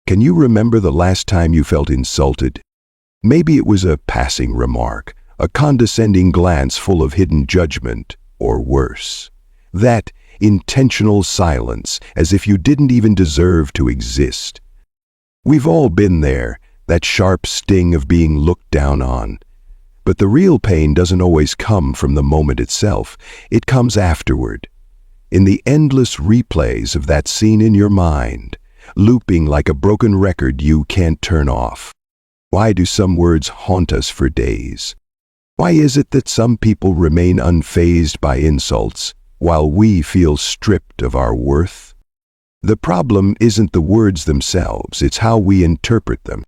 Can you remember the last time you felt insulted? Maybe it was a passing remark, a condescending glance full of hidden judgment, or worse. That intentional silence, as if you didn't even deserve to exist. We've all been there, that sharp sting of being looked down on. But the real pain doesn't always come from the moment itself. It comes afterward, in the endless replays of that scene in your mind, looping like a broken record you can't turn off. Why do some words haunt us for days? Why is it that some people remain unfazed by insults, while we feel stripped of our worth? The problem isn't the words themselves, it's how we interpret them.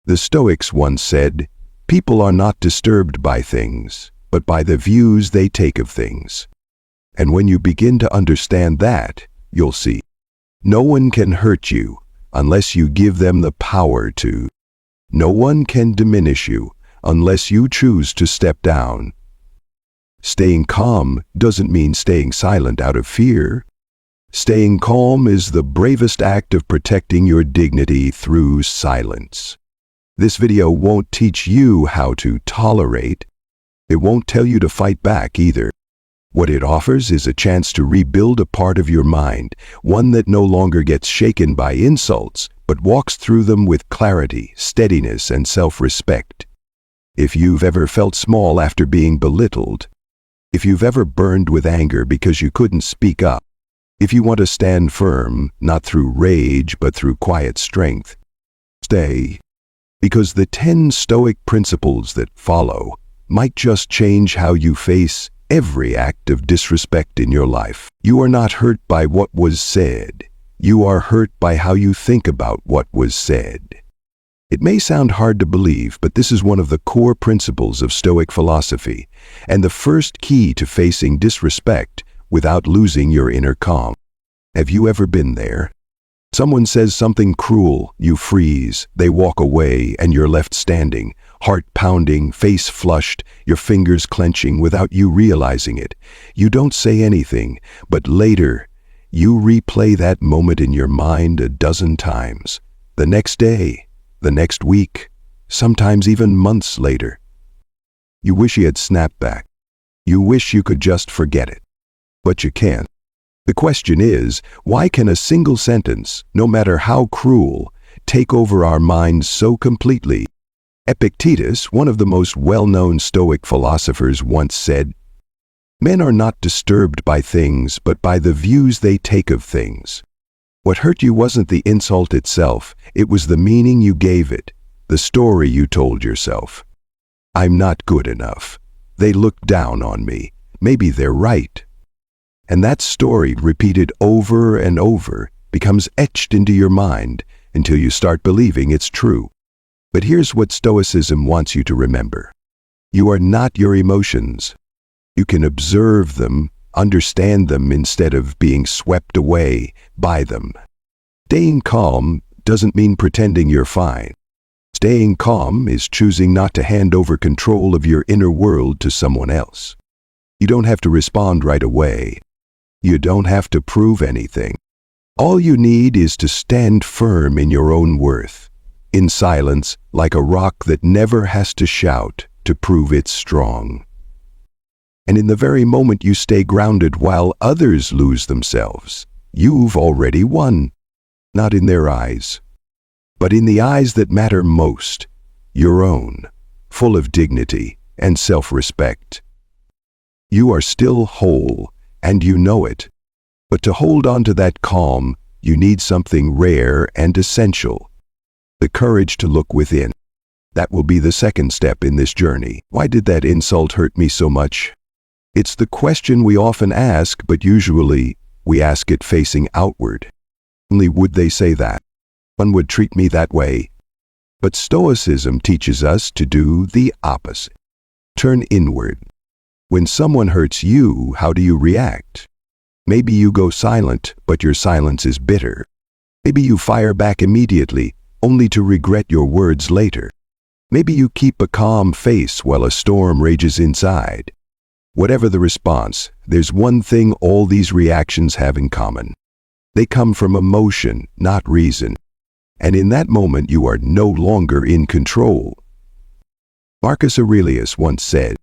The Stoics once said, "People are not disturbed by things, but by the views they take of things." And when you begin to understand that, you'll see. No one can hurt you unless you give them the power to. No one can diminish you unless you choose to step down. Staying calm doesn't mean staying silent out of fear. Staying calm is the bravest act of protecting your dignity through silence. This video won't teach you how to tolerate. It won't tell you to fight back either. What it offers is a chance to rebuild a part of your mind, one that no longer gets shaken by insults, but walks through them with clarity, steadiness, and self-respect. If you've ever felt small after being belittled, if you've ever burned with anger because you couldn't speak up, if you want to stand firm, not through rage, but through quiet strength, stay. Because the 10 Stoic principles that follow might just change how you face every act of disrespect in your life. You are not hurt by what was said. You are hurt by how you think about what was said. It may sound hard to believe, but this is one of the core principles of Stoic philosophy, and the first key to facing disrespect without losing your inner calm. Have you ever been there? Someone says something cruel, you freeze, they walk away, and you're left standing, heart pounding, face flushed, your fingers clenching without you realizing it. You don't say anything, but later, you replay that moment in your mind a dozen times. The next day, the next week, sometimes even months later. You wish you had snapped back. You wish you could just forget it. But you can't. The question is, why can a single sentence, no matter how cruel, take over our minds so completely? Epictetus, one of the most well-known Stoic philosophers, once said, "Men are not disturbed by things, but by the views they take of things." What hurt you wasn't the insult itself, it was the meaning you gave it, the story you told yourself. I'm not good enough. They look down on me. Maybe they're right. And that story, repeated over and over, becomes etched into your mind until you start believing it's true. But here's what Stoicism wants you to remember. You are not your emotions. You can observe them, understand them instead of being swept away by them. Staying calm doesn't mean pretending you're fine. Staying calm is choosing not to hand over control of your inner world to someone else. You don't have to respond right away. You don't have to prove anything. All you need is to stand firm in your own worth, in silence, like a rock that never has to shout to prove it's strong. And in the very moment you stay grounded while others lose themselves, you've already won. Not in their eyes, but in the eyes that matter most, your own, full of dignity and self-respect. You are still whole, and you know it. But to hold on to that calm, you need something rare and essential. The courage to look within. That will be the second step in this journey. Why did that insult hurt me so much? It's the question we often ask, but usually we ask it facing outward. Only would they say that? One would treat me that way. But Stoicism teaches us to do the opposite. Turn inward. When someone hurts you, how do you react? Maybe you go silent, but your silence is bitter. Maybe you fire back immediately, only to regret your words later. Maybe you keep a calm face while a storm rages inside. Whatever the response, there's one thing all these reactions have in common. They come from emotion, not reason. And in that moment, you are no longer in control. Marcus Aurelius once said,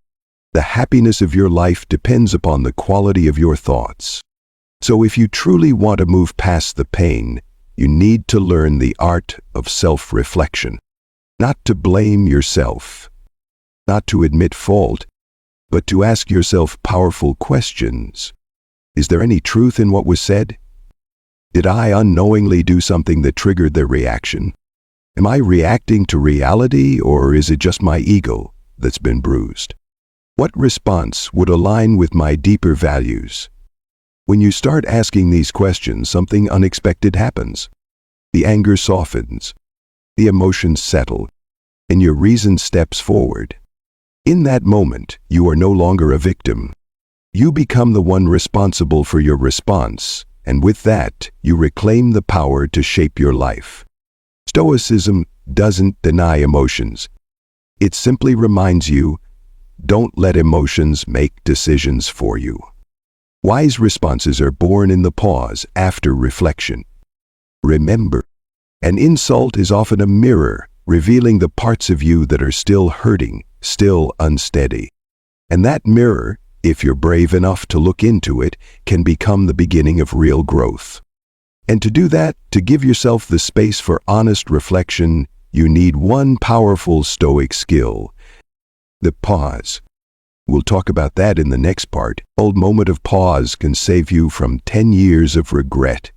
"The happiness of your life depends upon the quality of your thoughts." So if you truly want to move past the pain, you need to learn the art of self-reflection. Not to blame yourself, not to admit fault, but to ask yourself powerful questions. Is there any truth in what was said? Did I unknowingly do something that triggered their reaction? Am I reacting to reality, or is it just my ego that's been bruised? What response would align with my deeper values? When you start asking these questions, something unexpected happens. The anger softens, the emotions settle, and your reason steps forward. In that moment, you are no longer a victim. You become the one responsible for your response, and with that, you reclaim the power to shape your life. Stoicism doesn't deny emotions. It simply reminds you, don't let emotions make decisions for you. Wise responses are born in the pause after reflection. Remember, an insult is often a mirror, revealing the parts of you that are still hurting, still unsteady. And that mirror, if you're brave enough to look into it, can become the beginning of real growth. And to do that, to give yourself the space for honest reflection, you need one powerful Stoic skill: the pause. We'll talk about that in the next part. Old moment of pause can save you from 10 years of regret.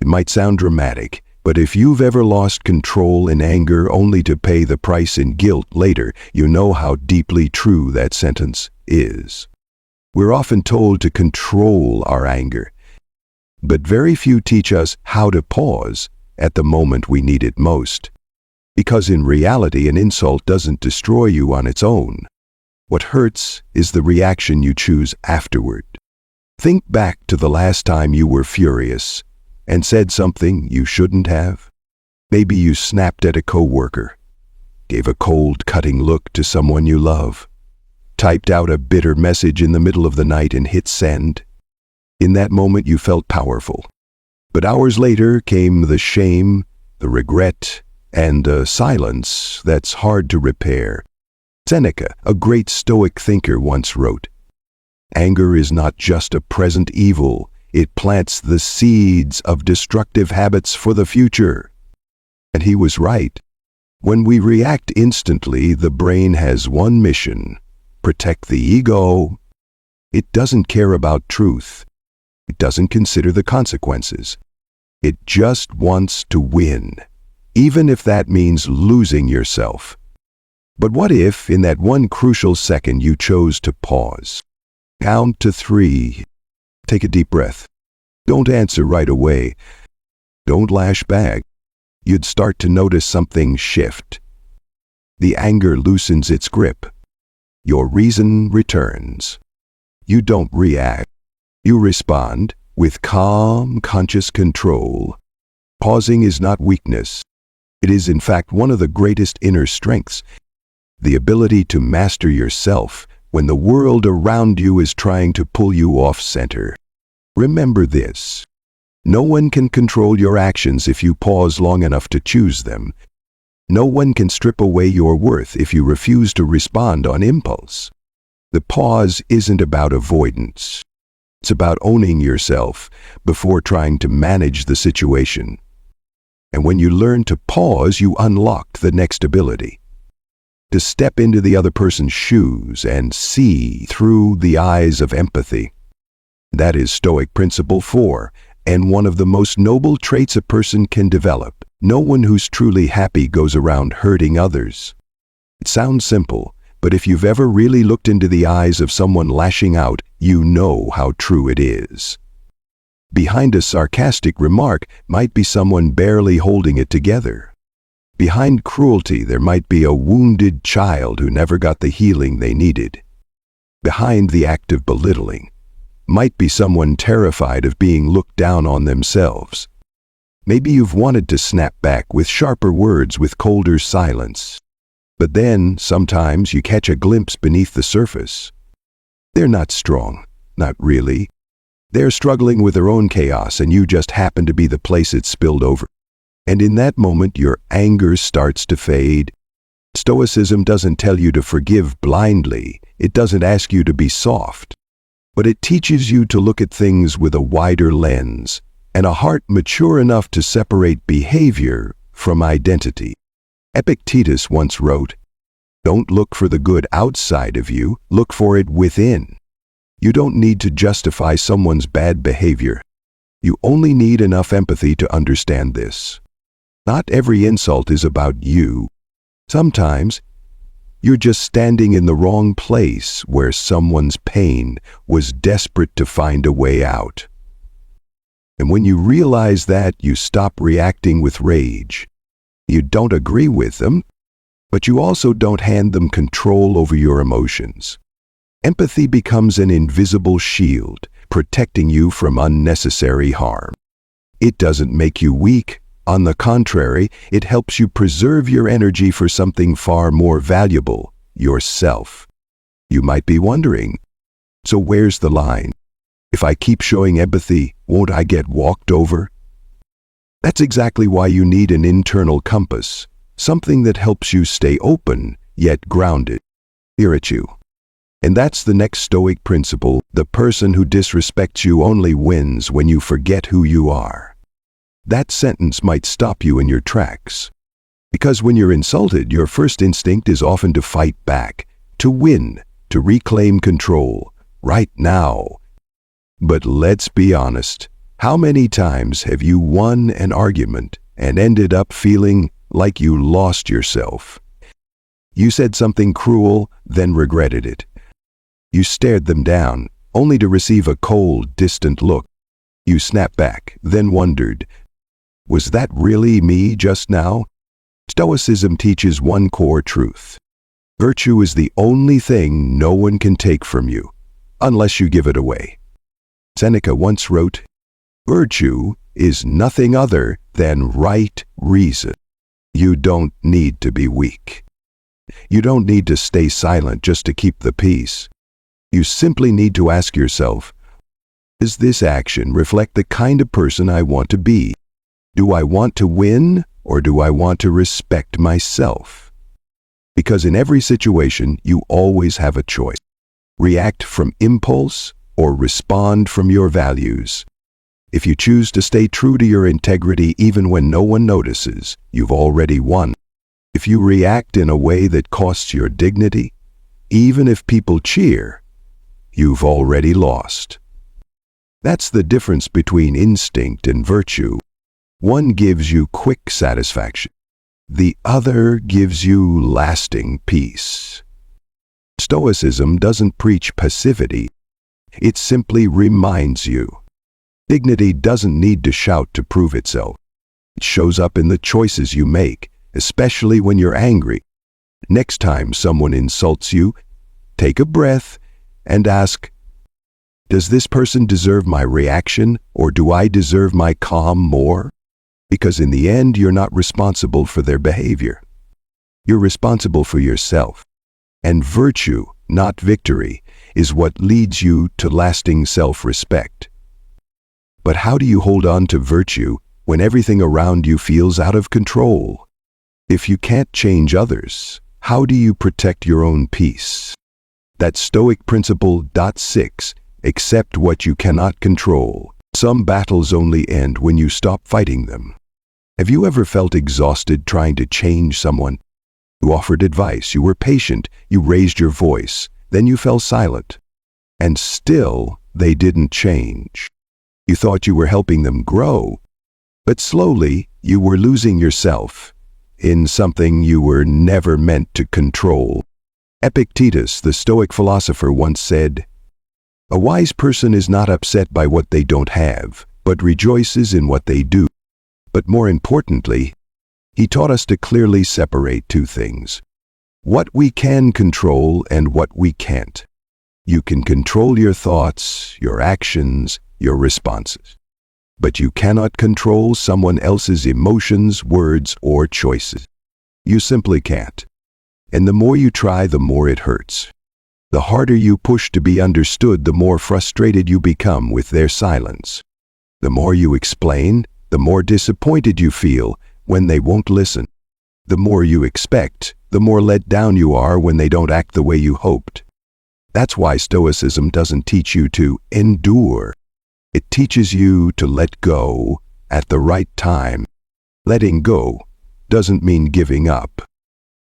It might sound dramatic, but if you've ever lost control in anger only to pay the price in guilt later, you know how deeply true that sentence is. We're often told to control our anger, but very few teach us how to pause at the moment we need it most. Because in reality, an insult doesn't destroy you on its own. What hurts is the reaction you choose afterward. Think back to the last time you were furious and said something you shouldn't have. Maybe you snapped at a coworker, gave a cold, cutting look to someone you love, typed out a bitter message in the middle of the night and hit send. In that moment, you felt powerful. But hours later came the shame, the regret, and a silence that's hard to repair. Seneca, a great Stoic thinker, once wrote, "Anger is not just a present evil, it plants the seeds of destructive habits for the future." And he was right. When we react instantly, the brain has one mission: protect the ego. It doesn't care about truth. It doesn't consider the consequences. It just wants to win, even if that means losing yourself. But what if, in that one crucial second, you chose to pause? Count to 3. Take a deep breath. Don't answer right away. Don't lash back. You'd start to notice something shift. The anger loosens its grip. Your reason returns. You don't react. You respond with calm, conscious control. Pausing is not weakness. It is, in fact, one of the greatest inner strengths. The ability to master yourself when the world around you is trying to pull you off center. Remember this: no one can control your actions if you pause long enough to choose them. No one can strip away your worth if you refuse to respond on impulse. The pause isn't about avoidance. It's about owning yourself before trying to manage the situation. And when you learn to pause, you unlock the next ability: to step into the other person's shoes and see through the eyes of empathy. That is Stoic Principle 4, and one of the most noble traits a person can develop. No one who's truly happy goes around hurting others. It sounds simple, but if you've ever really looked into the eyes of someone lashing out, you know how true it is. Behind a sarcastic remark might be someone barely holding it together. Behind cruelty, there might be a wounded child who never got the healing they needed. Behind the act of belittling might be someone terrified of being looked down on themselves. Maybe you've wanted to snap back with sharper words, with colder silence. But then, sometimes you catch a glimpse beneath the surface. They're not strong, not really. They're struggling with their own chaos, and you just happen to be the place it spilled over. And in that moment, your anger starts to fade. Stoicism doesn't tell you to forgive blindly. It doesn't ask you to be soft. But it teaches you to look at things with a wider lens and a heart mature enough to separate behavior from identity. Epictetus once wrote, "Don't look for the good outside of you, look for it within." You don't need to justify someone's bad behavior. You only need enough empathy to understand this. Not every insult is about you. Sometimes, you're just standing in the wrong place where someone's pain was desperate to find a way out. And when you realize that, you stop reacting with rage. You don't agree with them, but you also don't hand them control over your emotions. Empathy becomes an invisible shield, protecting you from unnecessary harm. It doesn't make you weak. On the contrary, it helps you preserve your energy for something far more valuable, yourself. You might be wondering, so where's the line? If I keep showing empathy, won't I get walked over? That's exactly why you need an internal compass, something that helps you stay open, yet grounded. Here at you. And that's the next Stoic principle: the person who disrespects you only wins when you forget who you are. That sentence might stop you in your tracks. Because when you're insulted, your first instinct is often to fight back, to win, to reclaim control, right now. But let's be honest, how many times have you won an argument and ended up feeling like you lost yourself? You said something cruel, then regretted it. You stared them down, only to receive a cold, distant look. You snapped back, then wondered, was that really me just now? Stoicism teaches one core truth. Virtue is the only thing no one can take from you, unless you give it away. Seneca once wrote, "Virtue is nothing other than right reason." You don't need to be weak. You don't need to stay silent just to keep the peace. You simply need to ask yourself, does this action reflect the kind of person I want to be? Do I want to win, or do I want to respect myself? Because in every situation, you always have a choice. React from impulse or respond from your values. If you choose to stay true to your integrity even when no one notices, you've already won. If you react in a way that costs your dignity, even if people cheer, you've already lost. That's the difference between instinct and virtue. One gives you quick satisfaction. The other gives you lasting peace. Stoicism doesn't preach passivity. It simply reminds you. Dignity doesn't need to shout to prove itself. It shows up in the choices you make, especially when you're angry. Next time someone insults you, take a breath and ask, does this person deserve my reaction, or do I deserve my calm more? Because in the end, you're not responsible for their behavior. You're responsible for yourself. And virtue, not victory, is what leads you to lasting self-respect. But how do you hold on to virtue when everything around you feels out of control? If you can't change others, how do you protect your own peace? That's Stoic principle. 6. Accept what you cannot control. Some battles only end when you stop fighting them. Have you ever felt exhausted trying to change someone? You offered advice, you were patient, you raised your voice, then you fell silent. And still, they didn't change. You thought you were helping them grow, but slowly you were losing yourself in something you were never meant to control. Epictetus, the Stoic philosopher, once said, "A wise person is not upset by what they don't have, but rejoices in what they do." But more importantly, he taught us to clearly separate two things: what we can control and what we can't. You can control your thoughts, your actions, your responses. But you cannot control someone else's emotions, words, or choices. You simply can't. And the more you try, the more it hurts. The harder you push to be understood, the more frustrated you become with their silence. The more you explain, the more disappointed you feel when they won't listen. The more you expect, the more let down you are when they don't act the way you hoped. That's why Stoicism doesn't teach you to endure. It teaches you to let go at the right time. Letting go doesn't mean giving up.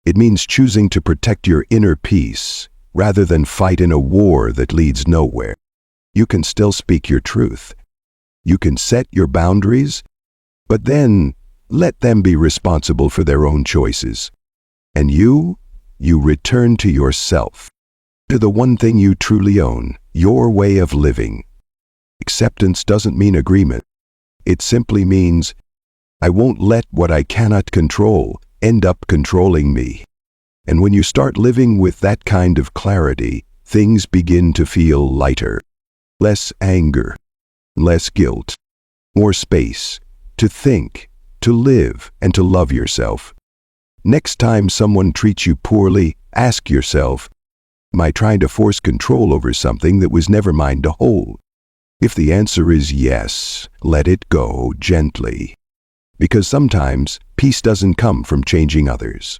It means choosing to protect your inner peace rather than fight in a war that leads nowhere. You can still speak your truth. You can set your boundaries, but then let them be responsible for their own choices. And you return to yourself, to the one thing you truly own, your way of living. Acceptance doesn't mean agreement. It simply means, I won't let what I cannot control end up controlling me. And when you start living with that kind of clarity, things begin to feel lighter. Less anger, less guilt, more space to think, to live, and to love yourself. Next time someone treats you poorly, ask yourself, am I trying to force control over something that was never mine to hold? If the answer is yes, let it go gently. Because sometimes peace doesn't come from changing others.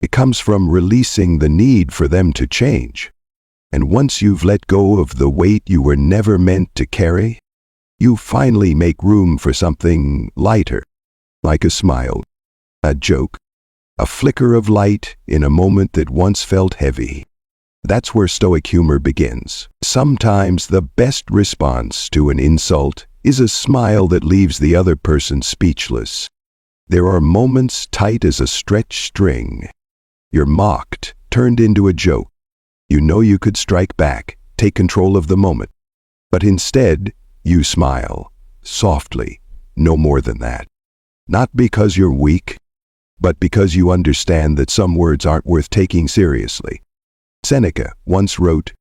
It comes from releasing the need for them to change. And once you've let go of the weight you were never meant to carry, you finally make room for something lighter, like a smile, a joke, a flicker of light in a moment that once felt heavy. That's where Stoic humor begins. Sometimes the best response to an insult is a smile that leaves the other person speechless. There are moments tight as a stretched string. You're mocked, turned into a joke. You know you could strike back, take control of the moment. But instead, you smile, softly, no more than that. Not because you're weak, but because you understand that some words aren't worth taking seriously. Seneca once wrote,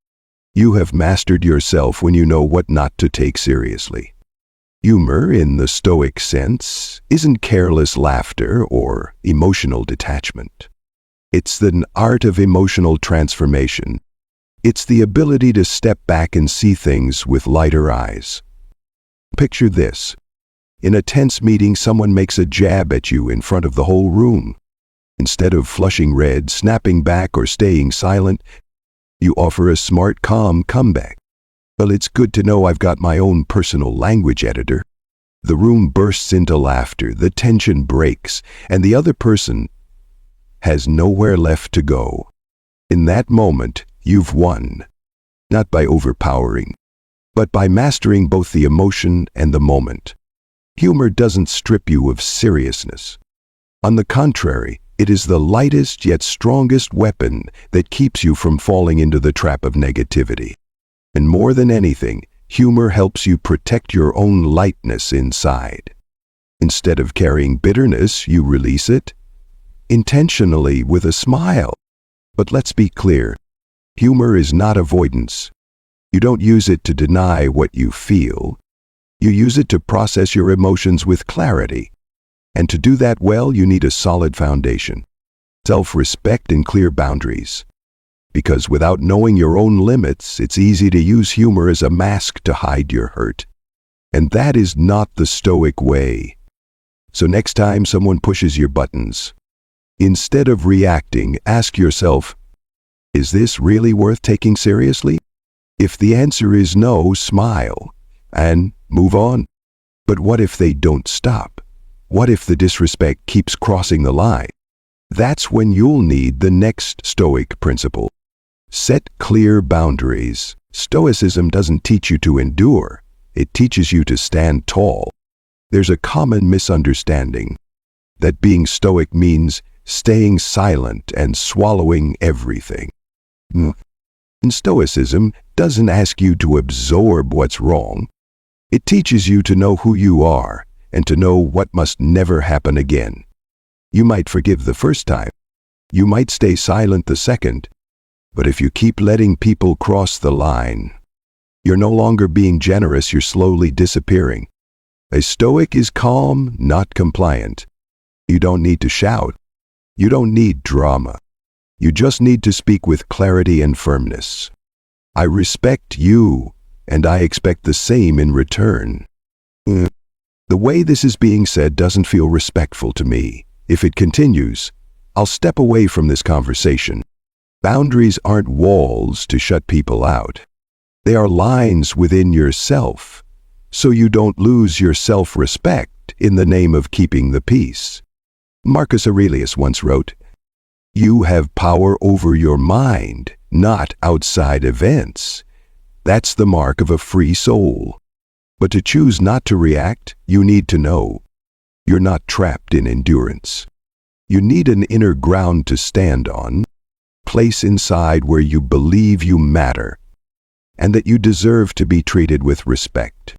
"You have mastered yourself when you know what not to take seriously." Humor, in the Stoic sense, isn't careless laughter or emotional detachment. It's an art of emotional transformation. It's the ability to step back and see things with lighter eyes. Picture this. In a tense meeting, someone makes a jab at you in front of the whole room. Instead of flushing red, snapping back, or staying silent, you offer a smart, calm comeback. Well, it's good to know I've got my own personal language editor. The room bursts into laughter, the tension breaks, and the other person has nowhere left to go. In that moment, you've won. Not by overpowering, but by mastering both the emotion and the moment. Humor doesn't strip you of seriousness. On the contrary, it is the lightest yet strongest weapon that keeps you from falling into the trap of negativity. And more than anything, humor helps you protect your own lightness inside. Instead of carrying bitterness, you release it, intentionally with a smile. But let's be clear, humor is not avoidance. You don't use it to deny what you feel. You use it to process your emotions with clarity. And to do that well, you need a solid foundation, self-respect and clear boundaries. Because without knowing your own limits, it's easy to use humor as a mask to hide your hurt. And that is not the Stoic way. So next time someone pushes your buttons, instead of reacting, ask yourself, is this really worth taking seriously? If the answer is no, smile and move on. But what if they don't stop? What if the disrespect keeps crossing the line? That's when you'll need the next Stoic principle. Set clear boundaries. Stoicism doesn't teach you to endure. It teaches you to stand tall. There's a common misunderstanding that being Stoic means staying silent and swallowing everything. And Stoicism doesn't ask you to absorb what's wrong. It teaches you to know who you are and to know what must never happen again. You might forgive the first time. You might stay silent the second. But if you keep letting people cross the line, you're no longer being generous, you're slowly disappearing. A Stoic is calm, not compliant. You don't need to shout. You don't need drama. You just need to speak with clarity and firmness. I respect you, and I expect the same in return. The way this is being said doesn't feel respectful to me. If it continues, I'll step away from this conversation. Boundaries aren't walls to shut people out. They are lines within yourself, so you don't lose your self-respect in the name of keeping the peace. Marcus Aurelius once wrote, "You have power over your mind, not outside events. That's the mark of a free soul. But to choose not to react, you need to know you're not trapped in endurance. You need an inner ground to stand on, place inside where you believe you matter, and that you deserve to be treated with respect.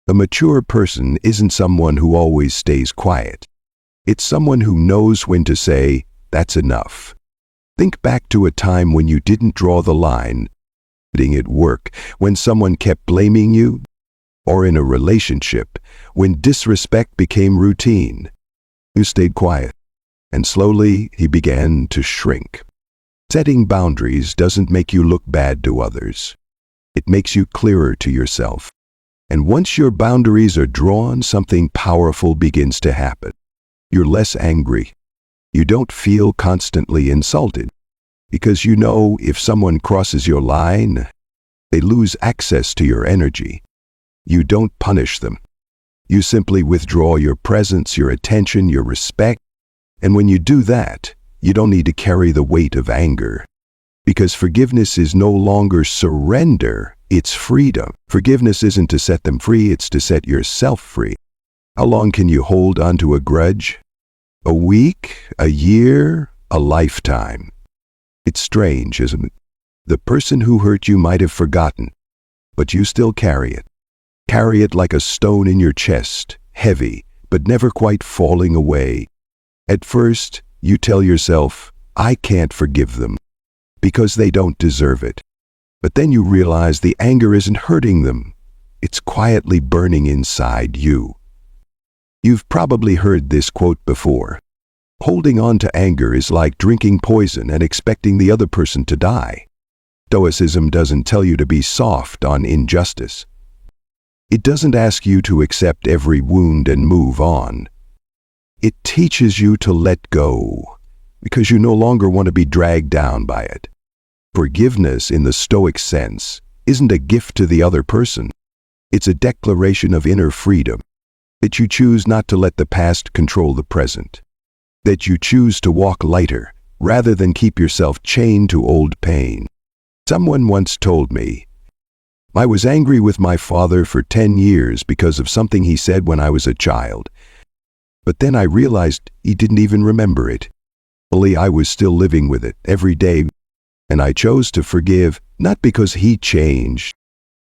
A mature person isn't someone who always stays quiet. It's someone who knows when to say, 'That's enough.' Think back to a time when you didn't draw the line, at work, when someone kept blaming you, or in a relationship, when disrespect became routine. You stayed quiet, and slowly he began to shrink. Setting boundaries doesn't make you look bad to others. It makes you clearer to yourself. And once your boundaries are drawn, something powerful begins to happen. You're less angry. You don't feel constantly insulted, because you know if someone crosses your line, they lose access to your energy. You don't punish them. You simply withdraw your presence, your attention, your respect. And when you do that, you don't need to carry the weight of anger. Because forgiveness is no longer surrender, it's freedom. Forgiveness isn't to set them free, it's to set yourself free. How long can you hold on to a grudge? A week? A year? A lifetime? It's strange, isn't it? The person who hurt you might have forgotten, but you still carry it. Carry it like a stone in your chest, heavy, but never quite falling away. At first, you tell yourself, "I can't forgive them," because they don't deserve it. But then you realize the anger isn't hurting them. It's quietly burning inside you. You've probably heard this quote before. Holding on to anger is like drinking poison and expecting the other person to die. Stoicism doesn't tell you to be soft on injustice. It doesn't ask you to accept every wound and move on. It teaches you to let go, because you no longer want to be dragged down by it. Forgiveness, in the Stoic sense, isn't a gift to the other person. It's a declaration of inner freedom, that you choose not to let the past control the present, that you choose to walk lighter rather than keep yourself chained to old pain. Someone once told me, "I was angry with my father for 10 years because of something he said when I was a child. But then I realized he didn't even remember it. Only I was still living with it every day, and I chose to forgive, not because he changed,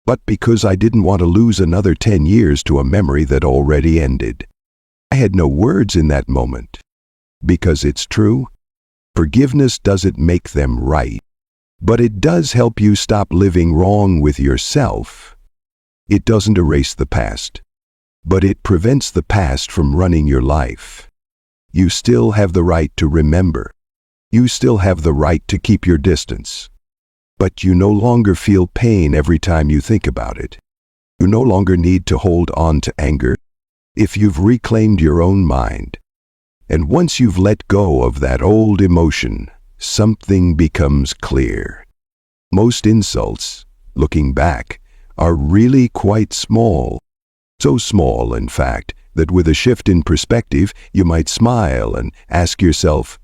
but because I didn't want to lose another 10 years to a memory that already ended." I had no words in that moment, because it's true. Forgiveness doesn't make them right, but it does help you stop living wrong with yourself. It doesn't erase the past, but it prevents the past from running your life. You still have the right to remember. You still have the right to keep your distance. But you no longer feel pain every time you think about it. You no longer need to hold on to anger if you've reclaimed your own mind. And once you've let go of that old emotion, something becomes clear. Most insults, looking back, are really quite small. So small, in fact, that with a shift in perspective, you might smile and ask yourself,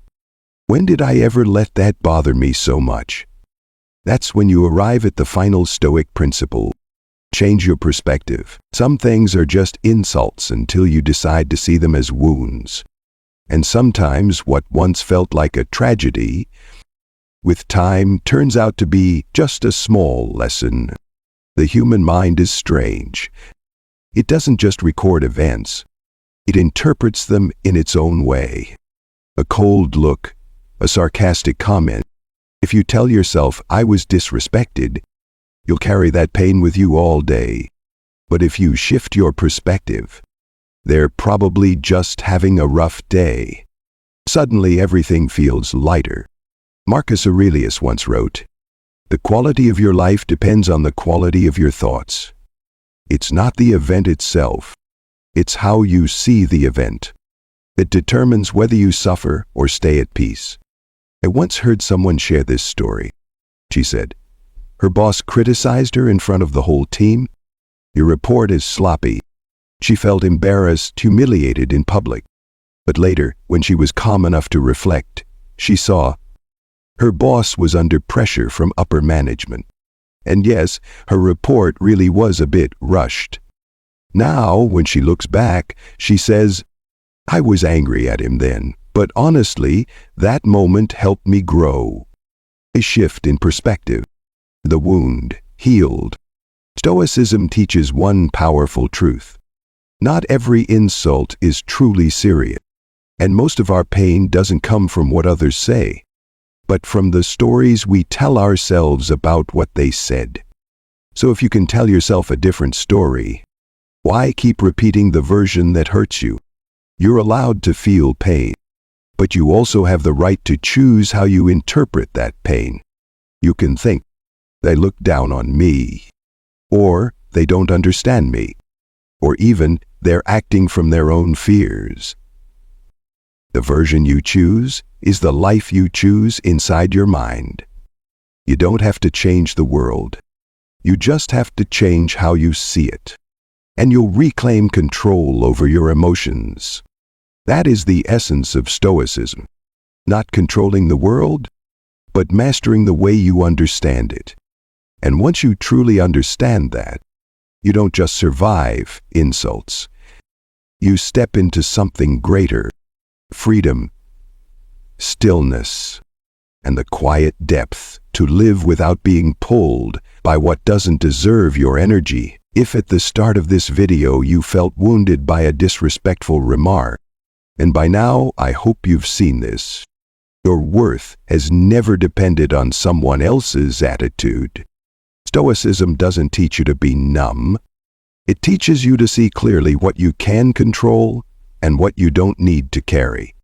"When did I ever let that bother me so much?" That's when you arrive at the final Stoic principle. Change your perspective. Some things are just insults until you decide to see them as wounds. And sometimes what once felt like a tragedy, with time turns out to be just a small lesson. The human mind is strange. It doesn't just record events. It interprets them in its own way. A cold look, a sarcastic comment. If you tell yourself, "I was disrespected," you'll carry that pain with you all day. But if you shift your perspective, they're probably just having a rough day. Suddenly everything feels lighter. Marcus Aurelius once wrote, "The quality of your life depends on the quality of your thoughts." It's not the event itself. It's how you see the event. It determines whether you suffer or stay at peace. I once heard someone share this story. She said, her boss criticized her in front of the whole team. Your report is sloppy. She felt embarrassed, humiliated in public. But later, when she was calm enough to reflect, she saw her boss was under pressure from upper management. And yes, her report really was a bit rushed. Now, when she looks back, she says, I was angry at him then, but honestly, that moment helped me grow. A shift in perspective. The wound healed. Stoicism teaches one powerful truth. Not every insult is truly serious, and most of our pain doesn't come from what others say, but from the stories we tell ourselves about what they said. So if you can tell yourself a different story, why keep repeating the version that hurts you? You're allowed to feel pain, but you also have the right to choose how you interpret that pain. You can think, they look down on me, or they don't understand me, or even they're acting from their own fears. The version you choose is the life you choose inside your mind. You don't have to change the world. You just have to change how you see it. And you'll reclaim control over your emotions. That is the essence of Stoicism. Not controlling the world, but mastering the way you understand it. And once you truly understand that, you don't just survive insults. You step into something greater. Freedom, stillness, and the quiet depth to live without being pulled by what doesn't deserve your energy. If at the start of this video you felt wounded by a disrespectful remark, and by now I hope you've seen this, your worth has never depended on someone else's attitude. Stoicism doesn't teach you to be numb. It teaches you to see clearly what you can control and what you don't need to carry.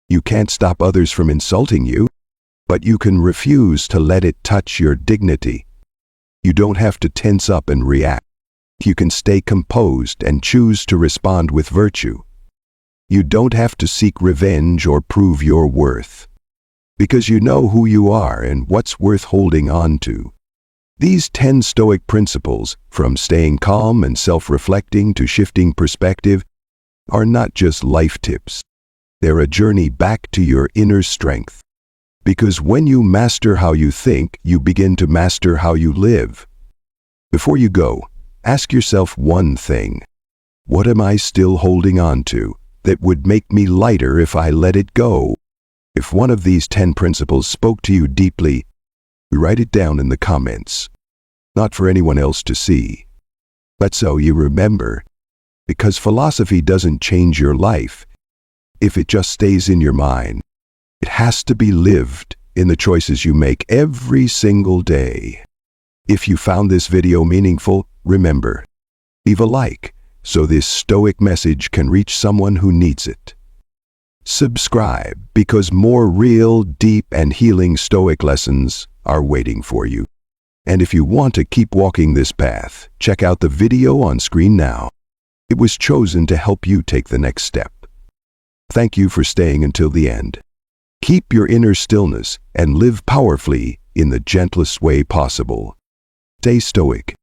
You can't stop others from insulting you, but you can refuse to let it touch your dignity. You don't have to tense up and react. You can stay composed and choose to respond with virtue. You don't have to seek revenge or prove your worth, because you know who you are and what's worth holding on to. These 10 Stoic principles, from staying calm and self-reflecting to shifting perspective, are not just life tips. They're a journey back to your inner strength. Because when you master how you think, you begin to master how you live. Before you go, ask yourself one thing. What am I still holding on to that would make me lighter if I let it go? If one of these 10 principles spoke to you deeply, write it down in the comments. Not for anyone else to see, but so you remember. Because philosophy doesn't change your life if it just stays in your mind. It has to be lived in the choices you make every single day. If you found this video meaningful, remember, leave a like so this Stoic message can reach someone who needs it. Subscribe because more real, deep, and healing Stoic lessons are waiting for you. And if you want to keep walking this path, check out the video on screen now. It was chosen to help you take the next step. Thank you for staying until the end. Keep your inner stillness and live powerfully in the gentlest way possible. Stay stoic.